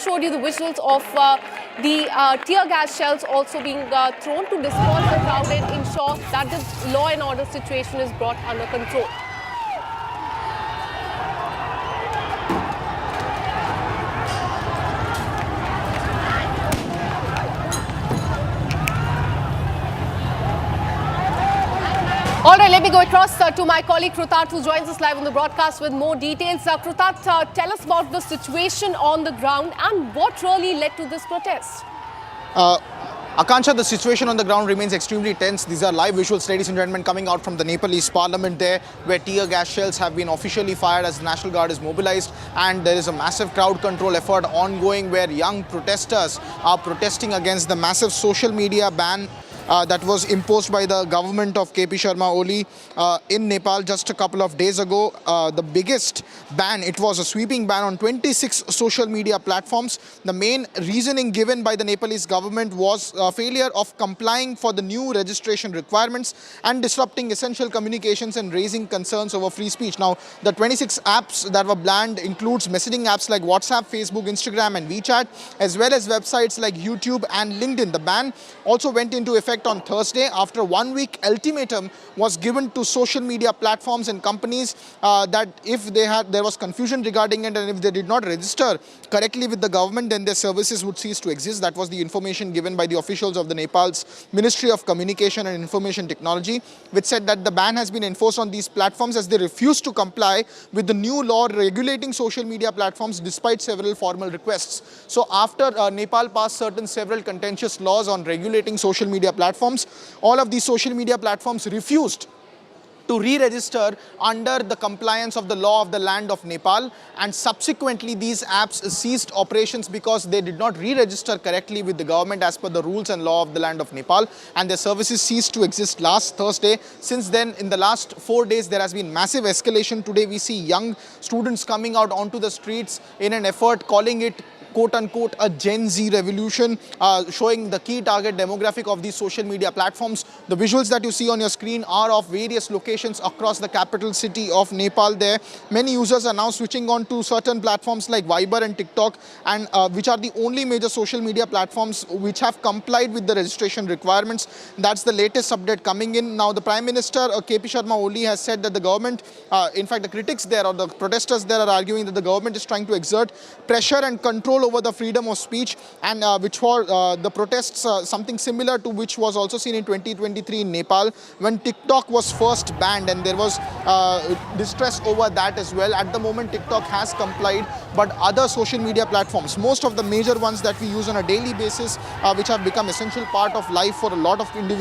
just showed you the visuals of the tear gas shells also being thrown to disperse the crowd and ensure that the law and order situation is brought under control. All right, let me go across to my colleague Krutat, who joins us live on the broadcast with more details. Krutat, tell us about the situation on the ground and what really led to this protest. Akansha, the situation on the ground remains extremely tense. These are live visuals, ladies and gentlemen, coming out from the Nepalese parliament there, where tear gas shells have been officially fired as the National Guard is mobilized, and there is a massive crowd control effort ongoing where young protesters are protesting against the massive social media ban that was imposed by the government of KP Sharma Oli in Nepal just a couple of days ago. The biggest ban, it was a sweeping ban on 26 social media platforms. The main reasoning given by the Nepalese government was failure of complying for the new registration requirements and disrupting essential communications and raising concerns over free speech. Now, the 26 apps that were banned includes messaging apps like WhatsApp, Facebook, Instagram and WeChat, as well as websites like YouTube and LinkedIn. The ban also went into effect on Thursday after 1 week ultimatum was given to social media platforms and companies that if there was confusion regarding it and if they did not register correctly with the government, then their services would cease to exist. That was the information given by the officials of the Nepal's Ministry of Communication and Information Technology, which said that the ban has been enforced on these platforms as they refuse to comply with the new law regulating social media platforms despite several formal requests. So after Nepal passed several contentious laws on regulating social media platforms, all of these social media platforms refused to re-register under the compliance of the law of the land of Nepal, and subsequently these apps ceased operations because they did not re-register correctly with the government as per the rules and law of the land of Nepal, and their services ceased to exist last Thursday. Since then, in the last 4 days, there has been massive escalation. Today we see young students coming out onto the streets in an effort calling it quote-unquote a Gen Z revolution, showing the key target demographic of these social media platforms. The visuals that you see on your screen are of various locations across the capital city of Nepal there. Many users are now switching on to certain platforms like Viber and TikTok, and which are the only major social media platforms which have complied with the registration requirements. That's the latest update coming in. Now, the Prime Minister, KP Sharma Oli, has said that the government, in fact, the critics there or the protesters there are arguing that the government is trying to exert pressure and control over the freedom of speech, and which were the protests something similar to which was also seen in 2023 in Nepal when TikTok was first banned, and there was distress over that as well. At the moment, TikTok has complied, but other social media platforms, most of the major ones that we use on a daily basis, which have become essential part of life for a lot of individuals,